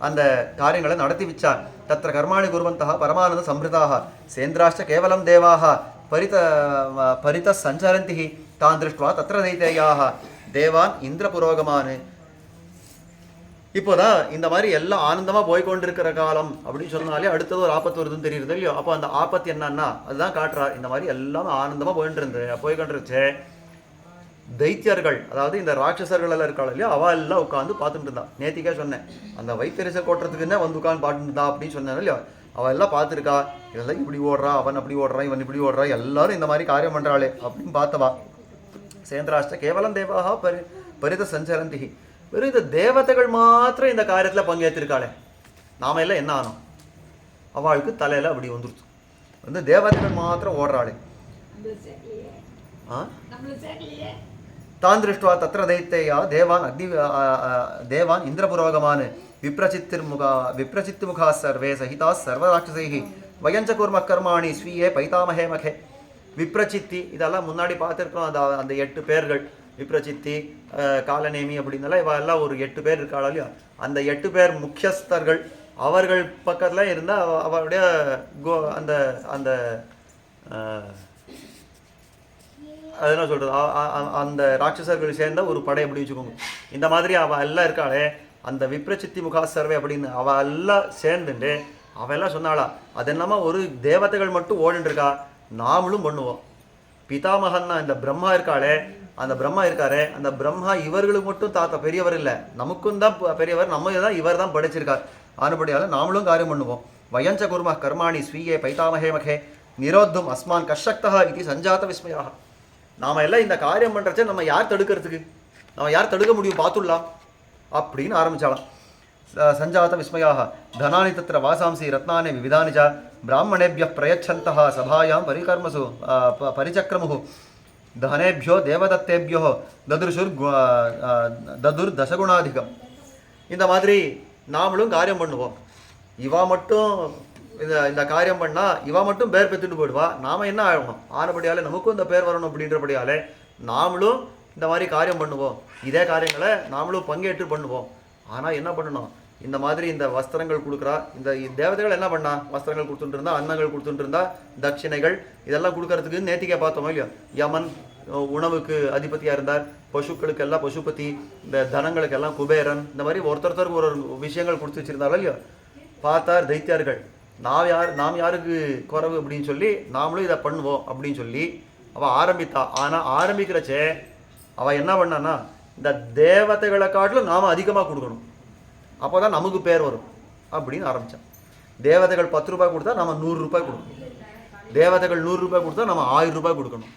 அந்த காரியங்களை நடத்தி வச்சார். தத்திர கர்மாணி குர்வந்தः பரமானந்த சம்ருதாக சேந்திராஷ்ட கேவலம் தேவாக பரித சஞ்சரந்தி தான் திருஷ்டுவா தத்திர தைத்தேயாக தேவான் இந்திர புரோகமான். இப்போதான் இந்த மாதிரி எல்லாம் ஆனந்தமா போய்கொண்டிருக்கிற காலம் அப்படின்னு சொன்னாலே அடுத்தது ஒரு ஆபத்து வருதுன்னு தெரியுது இல்லையோ. அப்போ அந்த ஆபத்து என்னன்னா அதுதான் காட்டுறா. இந்த மாதிரி எல்லாமே ஆனந்தமா போய்கொண்டிருச்சு. தைத்தியர்கள், அதாவது இந்த ராட்சசர்கள் எல்லாம் இருக்காள் இல்லையா, அவ எல்லாம் உட்காந்து பார்த்துட்டு இருந்தா. நேத்திக்கே சொன்னேன், அந்த வைத்தறிச்சல் கோட்டுறதுக்குன்னே வந்து உட்காந்து பார்த்துட்டு இருந்தா அப்படின்னு சொன்னேன் இல்லையா. அவள் எல்லாம் பார்த்துருக்கா, இதெல்லாம் இப்படி ஓடுறா, அவன் அப்படி ஓடுறான், இவன் இப்படி ஓடுறா, எல்லாரும் இந்த மாதிரி காரியம் பண்றாளே அப்படின்னு பார்த்தவா. சேந்திராஷ்ட கேவலம் தேவாக பரித சஞ்சரந்தி, வெறும் இந்த தேவதைகள் மாத்திரம் இந்த காரியத்தில் பங்கேற்றிருக்காளே, நாம எல்லாம் என்ன ஆனோம்? அவளுக்கு தலையில அப்படி வந்துருச்சு. வந்து தேவதைகள் மாத்திரம் ஓடுறாளே. தான் திருஷ்டுவா தத்திர தைத்தேயா தேவான் இந்திரபுரோகமான் விப்ரசித்து முகா சர்வே சகிதா சர்வராட்சசைஹி வயஞ்ச கூர்ம கர்மாணி ஸ்வீயே பைதாமஹே மகே. விப்ரசித்தி இதெல்லாம் முன்னாடி பார்த்துருக்கோம். அந்த 8 பேர்கள், விப்ரசித்தி, காலநேமி அப்படின்னால இவ எல்லாம் ஒரு 8 பேர் இருக்காளா இல்லையா. அந்த 8 பேர் முக்கியஸ்தர்கள். அவர்கள் பக்கத்தில் இருந்தால் அவருடைய அந்த அந்த அது என்ன சொல்கிறது, அந்த ராட்சசர்கள் சேர்ந்த ஒரு படை அப்படி வச்சுக்கோங்க. இந்த மாதிரி அவள் எல்லாம் இருக்காளே, அந்த விப்ரசித்தி முகா சர்வே அப்படின்னு அவள் எல்லாம் சேர்ந்துட்டு அவள் எல்லாம் சொன்னாளா, அது என்னமா ஒரு தேவதைகள் மட்டும் ஓடிட்டுருக்கா, நாமளும் பண்ணுவோம். பிதாமகன்னா இந்த பிரம்மா இருக்காளே, அந்த பிரம்மா இருக்காரே, அந்த பிரம்மா இவர்களுக்கு மட்டும் தாத்தா பெரியவர் இல்லை, நமக்கும் தான் பெரியவர், நம்ம தான் இவர் தான் படைச்சிருக்கார். ஆனபடியால் நாமளும் காரியம் பண்ணுவோம். வயஞ்ச குர்ம கர்மாணி ஸ்வீயே பைதாமஹே மகே நிரோத்தும் அஸ்மான் கஷக்தா இது சஞ்சாத விஸ்மயாக. நாம எல்லாம் இந்த காரியம் பண்றச்சே நம்ம யார் தடுக்கிறதுக்கு, நம்ம யார் தடுக்க முடியும் பார்த்துடலாம் அப்படின்னு ஆரம்பிச்சாலாம். சஞ்சாத விஸ்மயாக தனானி தத்திர வாசாம்சி ரத்னானி விவிதானி ச பிராமணேபிய பிரயச்சந்தः சபாயாம் பரிகர்மசு பரிச்சக்ரமுः தனேபியோ தேவதத்தேபியோ ததுர் தசகுணாதிகம். இந்த மாதிரி நாமளும் காரியம் பண்ணுவோம். இவா மட்டும் இந்த காரியம் பண்ணா இவா மட்டும் பேர் பெற்றுட்டு போயிடுவா, நாம என்ன ஆகணும்? ஆனபடியாலே நமக்கும் இந்த பேர் வரணும் அப்படின்றபடியாலே நாமளும் இந்த மாதிரி காரியம் பண்ணுவோம். இதே காரியங்களை நாமளும் பங்கேற்று பண்ணுவோம். ஆனால் என்ன பண்ணணும்? இந்த மாதிரி இந்த வஸ்திரங்கள் கொடுக்குறா, இந்த தேவதைகள் என்ன பண்ணா, வஸ்திரங்கள் கொடுத்துட்டு இருந்தா, அன்னங்கள் கொடுத்துட்டு இருந்தா, தட்சிணைகள் இதெல்லாம் கொடுக்கறதுக்கு நேத்திக்கே பார்த்தோமோ இல்லையோ. யமன் உணவுக்கு அதிபதியாக இருந்தார், பசுக்களுக்கு எல்லாம் பசுபதி, இந்த தனங்களுக்கெல்லாம் குபேரன், இந்த மாதிரி ஒருத்தருக்கு ஒரு விஷயங்கள் கொடுத்து வச்சிருந்தாலும் இல்லையோ. பார்த்தார் தைத்தியார்கள், நாம் யாருக்கு குறவு அப்படின்னு சொல்லி நாமளும் இதை பண்ணுவோம் அப்படின்னு சொல்லி அவள் ஆரம்பித்தா. ஆனால் ஆரம்பிக்கிறச்சே அவள் என்ன பண்ணான்னா, இந்த தேவதைகளை காட்டிலும் நாம் அதிகமாக கொடுக்கணும், அப்போ தான் நமக்கு பேர் வரும் அப்படின்னு ஆரம்பித்தான். தேவதைகள் 10 ரூபாய் கொடுத்தா நம்ம 100 ரூபாய் கொடுக்கணும், தேவதைகள் 100 ரூபாய் கொடுத்தா நம்ம 1000 ரூபாய் கொடுக்கணும்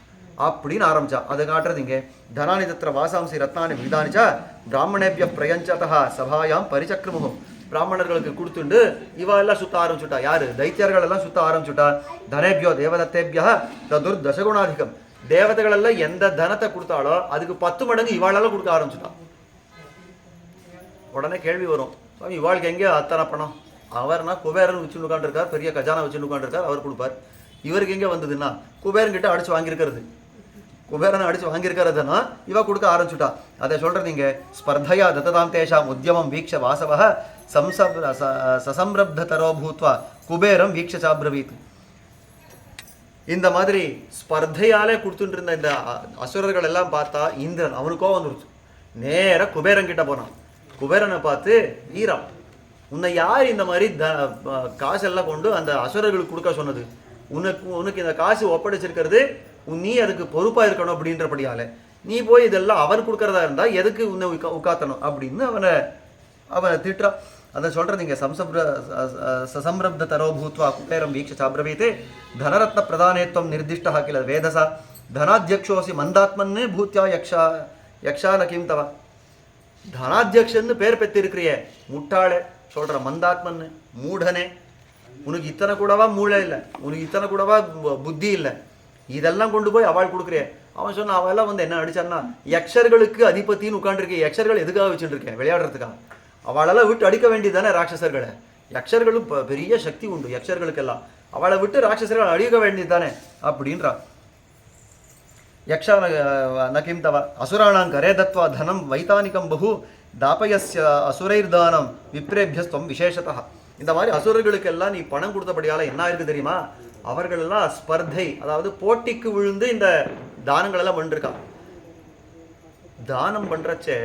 அப்படின்னு ஆரம்பித்தா. அதை காட்டுறது இங்கே தனானி தத்திர வாசாம்சி ரத்னானி விதானிச்சா பிராமணேபிய பிரயஞ்சதா சபாயாம் பரிச்சக்ரமுகம். பிராமணர்களுக்கு கொடுத்துண்டு இவ எல்லாம் சுத்த ஆரம்பிச்சுட்டா. யாரு? தைத்தியர்கள் எல்லாம் சுத்த ஆரம்பிச்சுட்டா. தனேபியோ தேவதத்தேபியா ததுர் தசகுணாதிகம். தேவதைகள் எல்லாம் எந்த தனத்தை கொடுத்தாலோ அதுக்கு 10 மடங்கு இவாளெல்லாம் கொடுக்க ஆரம்பிச்சுட்டான். உடனே கேள்வி வரும், இவாளுக்கு எங்கேயோ அத்தனை பணம், அவர்னா குபேரன் வச்சுன்னு உட்காந்துருக்கார், பெரிய கஜானா வச்சுன்னு உட்காந்துருக்கார், அவர் கொடுப்பார். இவருக்கு எங்கே வந்ததுன்னா குபேரன் கிட்ட அடிச்சு வாங்கியிருக்கிறது, குபேரனை அடிச்சு வாங்கியிருக்கிறதுனா இவ கொடுக்க ஆரம்பிச்சுட்டா. அதை சொல்றது இங்க ஸ்பர்தையா தத்ததாம் தேஷாம் உத்தியமம் வீக்ஷ வாசவ சசம்ரப்ததரோ பூத்வா குபேரம் வீக்ஷ சாப்ரவீத். இந்த மாதிரி ஸ்பர்தையாலே கொடுத்துட்டு இருந்த இந்த அசுரர்கள் எல்லாம் பார்த்தா இந்திரன் அவனுக்கோ வந்துருச்சு. நேர குபேரன் கிட்ட போனான். குபேரனை பார்த்து, ஈரா உன்னை யார் இந்த மாதிரி காசெல்லாம் கொண்டு அந்த அசுரர்களுக்கு கொடுக்க சொன்னது? உனக்கு இந்த காசு ஒப்படைச்சிருக்கிறது, நீ அதுக்கு பொறுப்பா இருக்கணும் அப்படின்றபடியால நீ போய் இதெல்லாம் அவன் கொடுக்கறதா இருந்தா எதுக்கு உன்னை உட்காத்தணும் அப்படின்னு அவனை திட்டுறா. அதை சொல்றது இங்க சசம்ரப்த தரோ பூத்வா குபேரம் வீக்ஷ சாப்ரவீதே தனரத்ன பிரதானேத்வம் நிர்திஷ்டா கில வேதசா தனாத்தியக்ஷோசி மந்தாத்மன்னு பூத்யா யக்ஷா நகிம் தவா. தனாத்தியக்ஷன்னு பேர் பெற்றிருக்கிறிய முட்டாளே, சொல்ற மந்தாத்மன்னு, மூடனே, உனக்கு இத்தனை கூடவா மூளை இல்லை, உனக்கு இத்தனை கூடவா புத்தி இல்லை, இதெல்லாம் கொண்டு போய் அவள் கொடுக்குறிய. அவன் சொன்ன அவெல்லாம் வந்து என்ன அடிச்சான்னா, யக்ஷர்களுக்கு அதிபத்தின்னு உட்காந்துருக்கேன். யக்ஷர்கள் எதுக்காக வச்சுட்டு இருக்கேன்? விளையாடுறதுக்காக. அவளெல்லாம் விட்டு அடிக்க வேண்டியது தானே ராட்சசர்களை. யக்ஷர்களும் பெரிய சக்தி உண்டு யக்ஷர்களுக்கெல்லாம், அவளை விட்டு ராட்சசர்கள் அடிக்க வேண்டியது தானே அப்படின்றான். யக்ஷா நகிம் தவ அசுராணாம் கரே தத்வா தனம் வைத்தானிகம் பகு தாபயஸ்ய அசுரைர்தானம் விப்ரேபியஸ்துவம் விசேஷதா. இந்த மாதிரி அசுரர்களுக்கெல்லாம் நீ பணம் கொடுத்தபடியால என்ன இருக்கு தெரியுமா? அவர்கள் எல்லாம் ஸ்பர்தை, அதாவது போட்டிக்கு விழுந்து இந்த தானங்கள் எல்லாம் பண்ணிருக்கான். தானம் பண்றச்சே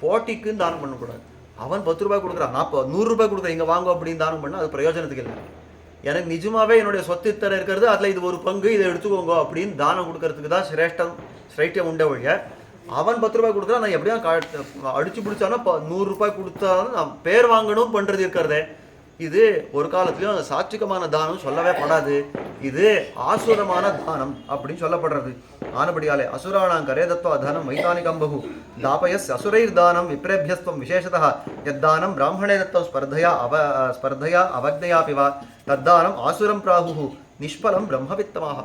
போட்டிக்குன்னு தானம் பண்ணக்கூடாது, அவன் 10 ரூபாய் கொடுக்குறான், 100 ரூபாய் கொடுக்குறேன், இங்கே வாங்க அப்படின்னு தானம் பண்ணால் அது பிரயோஜனத்துக்கு இல்லை. எனக்கு நிஜமாவே என்னுடைய சொத்து இத்தனை இருக்கிறது, அதில் இது ஒரு பங்கு, இதை எடுத்துக்கோங்க அப்படின்னு தானம் கொடுக்கறதுக்கு தான் ஸ்ரைட்டியம் உண்டே ஒழிய, அவன் 10 ரூபாய் கொடுக்குறான், நான் எப்படியா அடிச்சு பிடிச்சானா 100 ரூபாய் கொடுத்தாலும் நான் பேர் வாங்கணும் பண்ணுறது இருக்கிறதே, இது ஒரு காலத்துலையும் சாத்விகமான தானம் சொல்லவே படாது. இது ஆசுரமான தானம் அப்படின்னு சொல்லப்படுறது. ஆனபடியாலே அசுராணாங்கரே தத்வா தனம் வைதானிகம் பகு தாபயஸ் அசுரைர் தானம் விப்ரேபியஸ்வம் விசேஷதः யத்தானம் பிராமணே தத்தம் ஸ்பர்தயா அவக்தயாபி வா தத்தானம் ஆசுரம் பிராகுஹு நிஷ்பலம் பிரம்மவித்தமாக.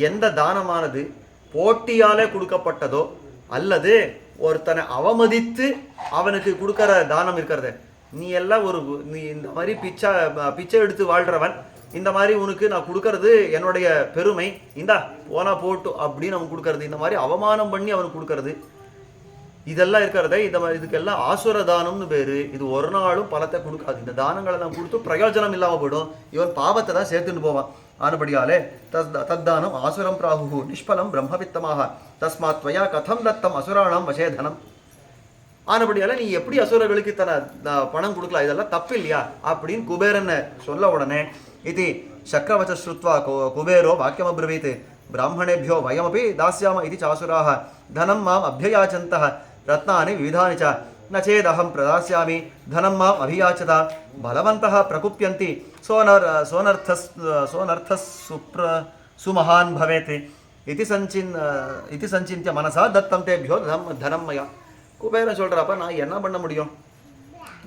எந்த தானமானது போட்டியாலே கொடுக்கப்பட்டதோ அல்லது ஒருத்தனை அவமதித்து அவனுக்கு கொடுக்கற தானம் இருக்கிறது, நீ எல்லாம் நீ இந்த மாதிரி பிச்சை எடுத்து வாழ்கிறவன், இந்த மாதிரி உனக்கு நான் கொடுக்கறது என்னுடைய பெருமை, இந்தா போனா போட்டு அப்படின்னு அவன் கொடுக்கறது, இந்த மாதிரி அவமானம் பண்ணி அவனுக்கு கொடுக்கறது, இதெல்லாம் இருக்கிறதே இந்த மாதிரி இதுக்கெல்லாம் ஆசுர தானம்னு பேரு. இது ஒரு நாளும் பலத்தை கொடுக்காது. இந்த தானங்களை நான் கொடுத்து பிரயோஜனம் இல்லாமல் போயிடும், இவன் பாவத்தை தான் சேர்த்துட்டு போவான். ஆனபடியாலே தத்தானம் ஆசுரம் பிராகு நிஷ்பலம் பிரம்மவித்தமாக தஸ்மாத் துவயா கதம் தத்தம் அசுராணம் வசேதனம். ஆனபடியால நீ எப்படி அசுரர்களுக்கு பணம் கொடுக்கலாம், இதெல்லாம் தப்பு இல்லையா அப்படின்னு குபேரன் சொல்ல உடனே இது சக்கரவச்ச ஸ்ருத்வா குபேரோ வாக்கியம் அப்ரவீத் பிராமணேபியோ வயமபி தாஸ்யாம இது சாசுராக தனம் மாம் அபியாச்சந்தः ரத்னானி விவிதானி ச ந சேதஹம் பிரதாஸ்யாமி தனம் மாம் அபியாச்சதா பலவந்தः பிரகுப்யந்தி சோனர்த்தஸ் சுமஹான் பவேத் இது சஞ்சின்ய மனசா தத்தம் தேபியோ தனம் மயா. குபேரன் சொல்கிறப்ப நான் என்ன பண்ண முடியும்,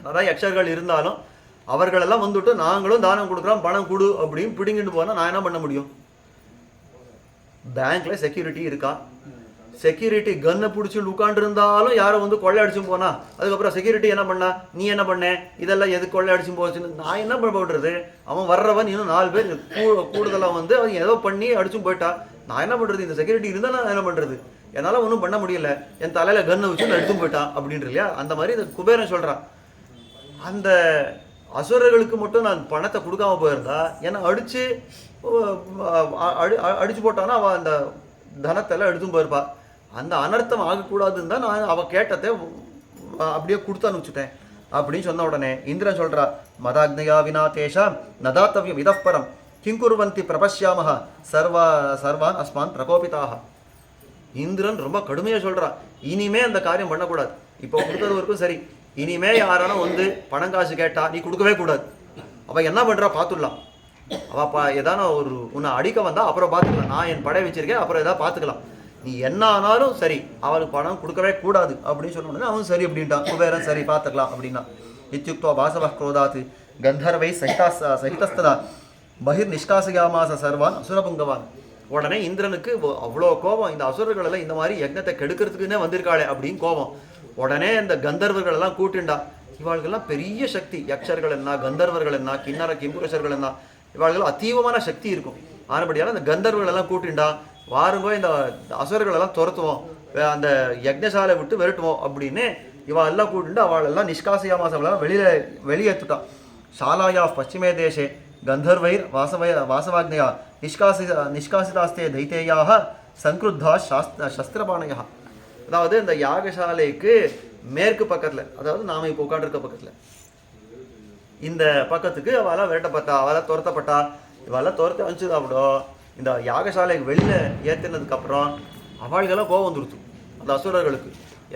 அதான் யக்ஷர்கள் இருந்தாலும் அவர்களெல்லாம் வந்துட்டு நாங்களும் தானம் கொடுக்குறோம் பணம் கொடு அப்படின்னு பிடிங்கிட்டு போனால் நான் என்ன பண்ண முடியும். பேங்க்ல செக்யூரிட்டி இருக்கா, செக்யூரிட்டி கன்னை பிடிச்சிட்டு உட்காந்து இருந்தாலும் யாரை வந்து கொள்ளை அடிச்சும் போனா, அதுக்கப்புறம் செக்யூரிட்டி என்ன பண்ணா, நீ என்ன பண்ண, இதெல்லாம் எது கொள்ளை அடிச்சும் போச்சுன்னு நான் என்ன பண்ணுறது. அவன் வர்றவன் இன்னும் 4 பேர் கூடுதலாக வந்து அவன் ஏதோ பண்ணி அடிச்சும் போயிட்டா, நான் என்ன பண்ணுறது. இந்த செக்யூரிட்டி இருந்தால் நான் என்ன பண்ணுறது, என்னால் ஒன்றும் பண்ண முடியல, என் தலையில் கன்னை வச்சு எடுத்தும் போயிட்டான் அப்படின்ற இல்லையா. அந்த மாதிரி இந்த குபேரன் சொல்கிறான், அந்த அசுரர்களுக்கு மட்டும் நான் பணத்தை கொடுக்காம போயிருந்தா என்னை அடிச்சு போட்டான்னா அவள் அந்த தனத்தெல்லாம் எடுத்தும் போயிருப்பா. அந்த அனர்த்தம் ஆகக்கூடாதுன்னு தான் நான் அவள் கேட்டதை அப்படியே கொடுத்து அனுப்பிச்சுட்டேன் அப்படின்னு சொன்ன உடனே இந்திரன் சொல்கிறா, மதாக்னயா வினா தேஷாம் நதாத்தவியம் இதப்பரம் கிங்குர்வந்தி பிரபஷ்யாமஹ சர்வான் அஸ்மான் பிரகோபிதாக. இந்திரன் ரொம்ப கடுமையாக சொல்கிறான், இனிமே அந்த காரியம் பண்ணக்கூடாது. இப்போ கொடுத்தது வரைக்கும் சரி, இனிமே யாராலும் வந்து பணம் காசு கேட்டா நீ கொடுக்கவே கூடாது. அவள் என்ன பண்ணுறா பார்த்துடலாம், அவள் எதான உன்னை அடிக்க வந்தா அப்புறம் பார்த்துக்கலாம், நான் என் படை வச்சிருக்கேன் அப்புறம் எதாவது பார்த்துக்கலாம், நீ என்ன ஆனாலும் சரி அவளுக்கு பணம் கொடுக்கவே கூடாது அப்படின்னு சொன்ன உடனே அவன் சரி அப்படின்ட்டான். குபேரன் சரி பார்த்துக்கலாம் அப்படின்னா. இத்யுக்தோ வாசவ குரோதாத் கந்தர்வை சகிதஸ்ததா பகிர் நிஷ்காசயாமாச சர்வான் அசுரபுங்கவான். உடனே இந்திரனுக்கு அவ்வளோ கோபம், இந்த அசுரர்கள் எல்லாம் இந்த மாதிரி யக்னத்தை கெடுக்கிறதுக்குன்னே வந்திருக்காளே அப்படின்னு கோபம். உடனே இந்த கந்தர்வர்கள் எல்லாம் கூட்டிண்டா. இவாளுக்கெல்லாம் பெரிய சக்தி, யக்ஷர்கள் என்ன, கந்தர்வர்கள் என்ன, கிண்ணற கிம்புரசர்கள் என்ன, இவாளுகள் அதீவமான சக்தி இருக்கும். ஆனபடியால் இந்த கந்தர்வர்கள் எல்லாம் கூட்டிண்டா, வாருங்கோ இந்த அசுரர்கள் எல்லாம் துரத்துவோம், அந்த யக்னசாலை விட்டு விரட்டுவோம் அப்படின்னு இவா எல்லாம் கூட்டிண்டு அவள் எல்லாம் நிஷ்காசயாமாசம் வெளியேற்றுட்டான். ஷாலாயா பশ্চিமே தேசே கந்தர்வைர் வாசவாக்னயா நிஷ்காசிதாஸ்தே தைத்தேயாக சங்கிருத்தா சஸ்திரபாணையா. அதாவது இந்த யாகசாலைக்கு மேற்கு பக்கத்தில், அதாவது நாம இப்போ உட்காந்துருக்க பக்கத்தில், இந்த பக்கத்துக்கு அவளாம் விரட்டப்பட்டா, அவளாம் துரத்தப்பட்டா. இவெல்லாம் துரத்த அனுப்பிச்சுதாவிடும். இந்த யாகசாலைக்கு வெளியில் ஏற்றினதுக்கப்புறம் அவளுக்கெல்லாம் கோபம் வந்துடுச்சு அந்த அசுரர்களுக்கு.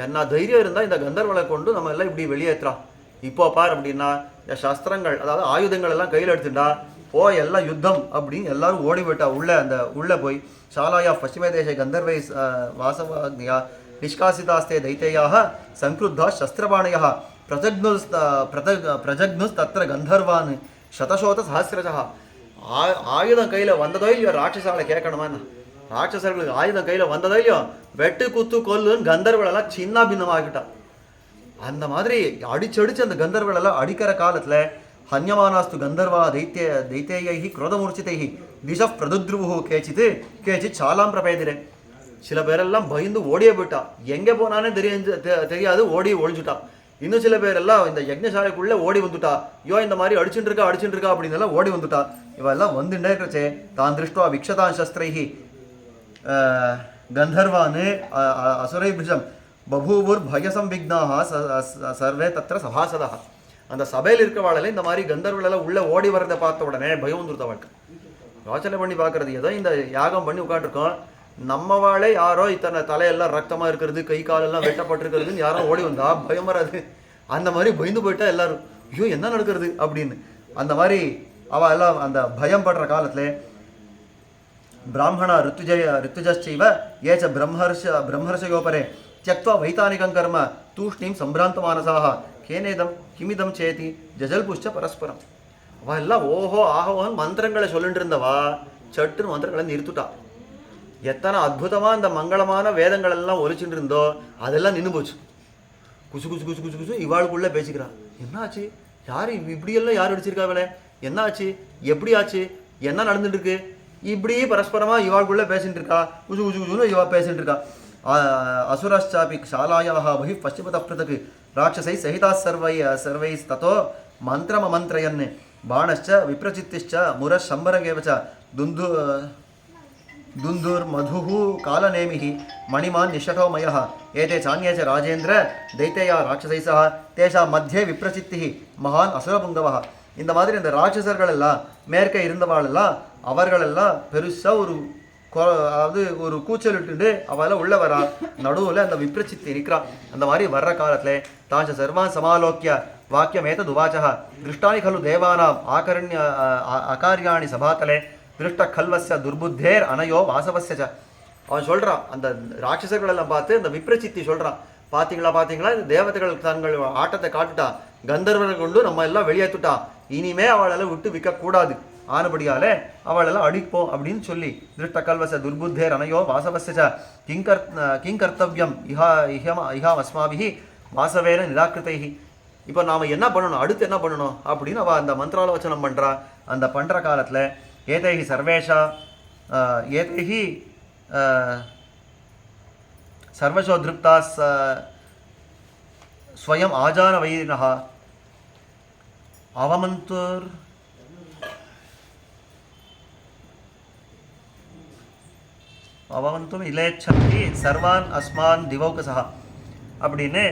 என்ன தைரியம் இருந்தால் இந்த கந்தர்வலை கொண்டு நம்ம எல்லாம் இப்படி வெளியேற்றுறான். இப்போ பார் அப்படின்னா இந்த சஸ்திரங்கள், அதாவது ஆயுதங்கள் எல்லாம் கையில் எடுத்துட்டா, போய் எல்லாம் யுத்தம் அப்படின்னு எல்லாரும் ஓடி போயிட்டா உள்ளே போய். ஷாலாயா பশ্চিமே தேசே கந்தர்வை வாசவாக்னியா நிஷ்காசிதாஸ்தே தைத்தேயாக சங்கிருத்தா சஸ்திரபாணயா பிரஜக்னுஸ் தத்திர கந்தர்வான் சதசோத சஹசிரஜா. ஆயுதம் கையில் வந்ததோ இல்லையோ, ராட்சசாலை கேட்கணுமா என்ன, ராட்சசர்களுக்கு ஆயுதம் கையில் வந்ததோ இல்லையோ, வெட்டு குத்து கொல்லுன்னு கந்தர்வலெல்லாம் சின்ன பின்னமாகிட்டான். அந்த மாதிரி அடிச்சடிச்சு அந்த கந்தர்வலெல்லாம் அடிக்கிற காலத்தில் ஹன்யமானாஸ்து கந்தர்வா தைத்தேயை குரோதமூர்ச்சிதை திஷப் பிரதுத்ருவு கேச்சித் சாலாம் பிரபேதிரே. சில பேரெல்லாம் பயந்து ஓடியே போயிட்டா, எங்கே போனானே தெரியாது, ஓடி ஒழிஞ்சுட்டான். இன்னும் சில பேரெல்லாம் இந்த யக்னசாலைக்குள்ளே ஓடி வந்துட்டா, ஐயோ இந்த மாதிரி அடிச்சுட்டு இருக்கா அப்படின்னு எல்லாம் ஓடி வந்துட்டா. இவெல்லாம் வந்துட்டே இருக்கச்சே தான் திருஷ்டுவா விக்ஷதான் சஸ்திரைஹி கந்தர்வான் அசுரை பிஷம் பபூவுர் பயசம்விக்னாக சர்வே தத்திர சபாசதா. அந்த சபையில் இருக்கிறவாளே இந்த மாதிரி கந்தர்வெல்லாம் உள்ளே ஓடி வரதை பார்த்த உடனே பயம் வந்துருத்த வாழ்க்கை. யோசனை பண்ணி பார்க்கறது, ஏதோ இந்த யாகம் பண்ணி உட்காந்துருக்கோம், நம்மவாளே யாரோ இத்தனை தலையெல்லாம் ரத்தமாக இருக்கிறது, கை காலெல்லாம் வெட்டப்பட்டிருக்கிறதுன்னு யாரோ ஓடி வந்தா பயம் வராது? அந்த மாதிரி பயந்து போயிட்டா எல்லாரும் ஐயோ என்ன நடக்கிறது அப்படின்னு. அந்த மாதிரி அவள் எல்லாம் அந்த பயம் படுற காலத்தில் பிராமணா ரித்துஜைவ ஏச்ச பிரம்மர்ஷயோபரே தியக்த்வா வைத்தானிகம் கர்ம தூஷ்ணீம் சம்பிராந்த மானசாக கேனேதம் கிமிதம் சேதி ஜஜல்புஷ்ச பரஸ்பரம். அவள் எல்லாம் ஓஹோ ஆஹோன்னு மந்திரங்களை சொல்லிட்டு இருந்தவா சட்டுன்னு மந்திரங்களை நிறுத்துட்டா. எத்தனை அற்புதமாக இந்த மங்களமான வேதங்கள் எல்லாம் ஒலிச்சுட்டு இருந்தோ அதெல்லாம் நின்று போச்சு. குசு குசு குசு குசு குசு இவாளுக்குள்ளே பேசிக்கிறான். என்னாச்சு, யார் இப்படியெல்லாம் யார் அடிச்சிருக்காங்களே, என்ன ஆச்சு, எப்படி ஆச்சு, என்ன நடந்துட்டு இருக்கு, இப்படி பரஸ்பரமாக இவாளுக்குள்ளே பேசிட்டு இருக்கா. குசு குசு குசுன்னு இவா பேசிட்டு இருக்கா. அசுரச்சாபி ஷாலாயாக பகி பश्चिमतः पृथक् ராட்சசை சகிதா சர்வை தத்தோ மந்திரமமந்திரயன் பாணश्च விப்ரசித்திश्च முரஷம்பரகேவச்ச दुन्दुर्मधुः कालनेमिः मणिमान् निषठो मयः एते चान्ये च राजेन्द्र दैत्या राक्षसैः सह तेषां मध्ये विप्रचित्तिः महान् असुरपुङ्गवः. இந்த மாதிரி இந்த ராட்சசர்கள் எல்லாம் மேற்கே இருந்தவாளெல்லாம் அவர்களெல்லாம் பெருசாக அதாவது ஒரு கூச்சல் விட்டுண்டு அவளை உள்ள வரா. நடுவில் அந்த விப்ரச்சித்தி இருக்கிறான். அந்த மாதிரி வர்ற காலத்தில் தாச்ச சர்வான் சமாலோக்கிய வாக்கியம் ஏதது உவாச்சः திருஷ்டானி खलु தேவானாம் அகாரியாணி சபாத்தலே திருஷ்ட கல்வஸ்ய துர்புத்தேர் அனையோ வாசவஸ்ய. அவன் சொல்கிறான், அந்த ராட்சசர்கள் எல்லாம் பார்த்து அந்த விப்ரச்சித்தி சொல்கிறான், பார்த்தீங்களா இந்த தேவதைகள் தங்கள் ஆட்டத்தை காட்டுட்டா, கந்தர்வர்கள் கொண்டு நம்ம எல்லாம் வெளியேற்றுட்டா, இனிமே அவளெல்லாம் விட்டு விற்கக்கூடாது, ஆனபடியாலே அவளெல்லாம் அடிப்போம் அப்படின்னு சொல்லி திருஷ்ட கல்வச துர்புத்தேர் அனையோ வாசவஸ்ய கிங் கர்த்தவியம் இஹாம் அஸ்மாபிஹி வாசவேன நிராகிருதைஹி. இப்போ நாம் என்ன பண்ணணும், அடுத்து என்ன பண்ணணும் அப்படின்னு அவள் அந்த மந்திராலோசனம் பண்ணுறா. அந்த பண்ணுற காலத்தில் ஏதைஹி சர்வேஷா ஏதைஹி சர்வசோ திருப்தா ஸ்வயம் ஆஜான வைரினஹ அவமந்தூர் அவமந்தும் இலேச்சந்தி சர்வான் அஸ்மான் திவௌகசா அப்படின்னு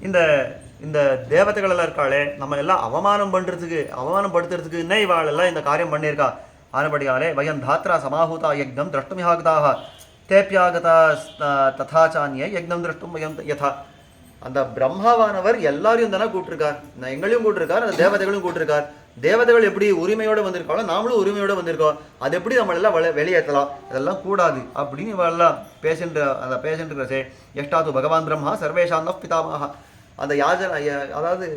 இந்த இந்த தேவதைகளெல்லாம் இருக்காளே நம்ம எல்லாம் அவமானப்படுத்துறதுக்குன்னே இவாளெல்லாம் இந்த காரியம் பண்ணியிருக்கா. ஆனபடியாலே வயம் தாத்ரா சமாஹூதா யக்ஞம் திரஷ்டுமியாகதாக தேப்பியாகதா ததாச்சானியே யக்ஞம் திரஷ்டும் வயம் யதா. அந்த பிரம்மாவானவர் எல்லாரையும் தானே கூப்பிட்டுருக்கார், எங்களையும் கூப்பிட்டுருக்கார், அந்த தேவதைகளையும் கூப்பிட்டுருக்கார். தேவதைகள் எப்படி உரிமையோடு வந்திருக்காளோ நாமளும் உரிமையோடு வந்திருக்கோம், அது எப்படி நம்மளெல்லாம் வெளியேற்றலாம், இதெல்லாம் கூடாது அப்படின்னு இவெல்லாம் பேசின்ட்டு எஷ்டாத்து பகவான் பிரம்மா சர்வேஷாந்த பிதாமகா. அந்த அதாவது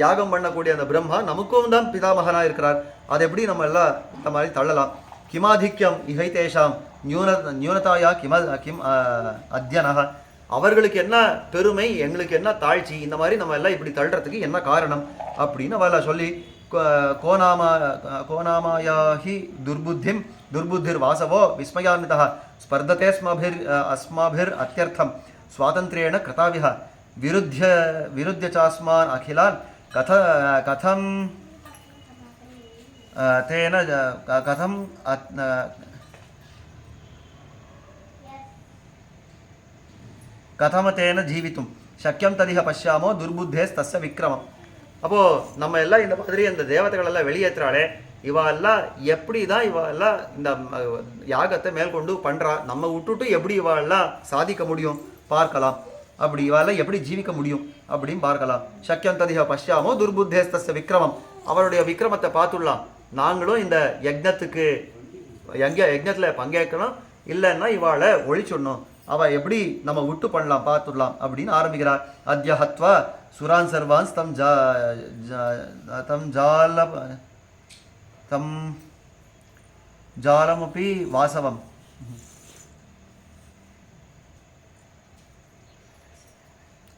யாகம் பண்ணக்கூடிய அந்த பிரம்மா நமக்கும் தான் பிதாமகனாக இருக்கிறார். அதை எப்படி நம்ம எல்லாம் இந்த மாதிரி தள்ளலாம். கிமாதிக்யம் இகைதேஷாம் நியூனதாயா கிம் அத்யனக. அவர்களுக்கு என்ன பெருமை, எங்களுக்கு என்ன தாழ்ச்சி, இந்த மாதிரி நம்ம எல்லாம் இப்படி தள்ளுறதுக்கு என்ன காரணம் அப்படின்னு அவளை சொல்லி கோநாமாயாஹி துர்புத்திர் வாசவோ விஸ்மயான்விதः ஸ்பர்ததே அஸ்மாபிர் அத்தியர்த்தம் சுவாதந்திரேண கிருதாவிஹ விருத்திய சாஸ்மான் அகிலான் கதம் தேன கதம் கதமத்தேன ஜீவித்தும் சக்கியம் ததிக பஷ்யாமோ துர்புத்தேஸ் தஸ்ய விக்ரமம். அப்போது நம்ம எல்லாம் இந்த மாதிரி இந்த தேவதைகளெல்லாம் வெளியேற்றுறாளே, இவாளெல்லாம் எப்படி தான் இவாளெல்லாம் இந்த யாகத்தை மேற்கொண்டு பண்ணுறா, நம்ம விட்டுட்டு எப்படி இவாளெல்லாம் சாதிக்க முடியும் பார்க்கலாம், அப்படி இவாளெல்லாம் எப்படி ஜீவிக்க முடியும் அப்படின்னு பார்க்கலாம். சக்கியம் ததிக பஷ்யாமோ துர்புத்தேஸ் தஸ்ய விக்ரமம். அவருடைய விக்ரமத்தை பார்த்துடலாம். நாங்களும் இந்த யஜ்ஞத்தில் பங்கேற்கணும், இல்லைன்னா இவாளை ஒழிச்சுடணும், அவள் எப்படி நம்ம விட்டு பண்ணலாம் பார்த்துடலாம் அப்படின்னு ஆரம்பிக்கிறார். அத்ய ஹத்வா சுரான் சர்வான்ஸ் தம் ஜாலமபி வாசவம்.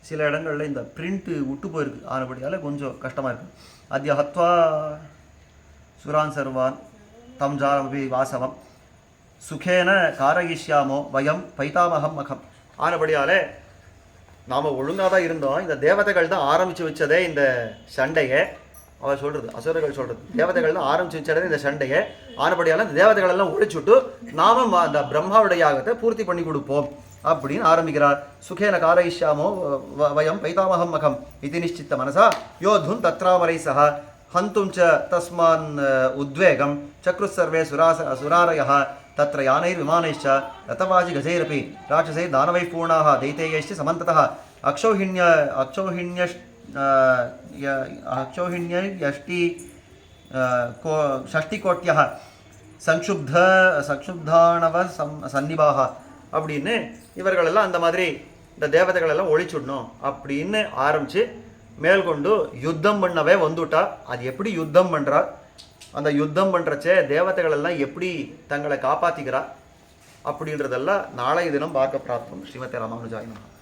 சில இடங்களில் இந்த பிரிண்ட்டு விட்டு போயிருக்கு, ஆனபடியால் கொஞ்சம் கஷ்டமாக இருக்குது. அத்ய ஹத்வா சுரான் சர்வான் தம் ஜாலமபி வாசவம் சுகேன காரயிஷ்யாமோ வயம் பைதாமகம் மகம். ஆனபடியாலே நாம் ஒழுங்காக தான் இருந்தோம். இந்த தேவதைகள் தான் ஆரம்பித்து வச்சதே இந்த சண்டையை. அவர் சொல்கிறது, அசுரர்கள் சொல்கிறது. தேவதைகள்லாம் ஆரம்பிச்சு இந்த சண்டையை ஆனபடியால் இந்த தேவதைகளெல்லாம் ஒழிச்சுட்டு நாம அந்த பிரம்மாவுடைய யாகத்தை பூர்த்தி பண்ணி கொடுப்போம் அப்படின்னு ஆரம்பிக்கிறார். சுகேன காரயிஷ்யாமோ வயம் பைதாமகம் மகம் இது நிச்சித்த மனசா யோதுன் தத்ராமரை சக ஹந்தும் ச தஸ்மான் உத்வேகம் சக்ரு சர்வே சுராரயः தத்ர யானைர் விமானைश्च ரதவாஜி கஜைரபி ராட்சசை தானவை பூர்ணாः தைத்தேயைश्च சமந்ததः அக்ஷௌஹிண்யஷ்டி ஷஷ்டிகோட்யः சங்ஷுப்தானவ சன்னிபாக அப்படின்னு இவர்களெல்லாம் அந்த மாதிரி இந்த தேவதைகளெல்லாம் ஒழிச்சுடணும் அப்படின்னு ஆரம்பித்து மேல்கொண்டு யுத்தம் பண்ணவே வந்துட்டா. அது எப்படி யுத்தம் பண்ணுறா, அந்த யுத்தம் பண்ணுறச்சே தேவதைகளெல்லாம் எப்படி தங்களை காப்பாற்றிக்கிறா அப்படின்றதெல்லாம் நாளைய தினம் பார்க்க பிரார்த்தம். ஸ்ரீமதி ராமானுஜாய நமஹ.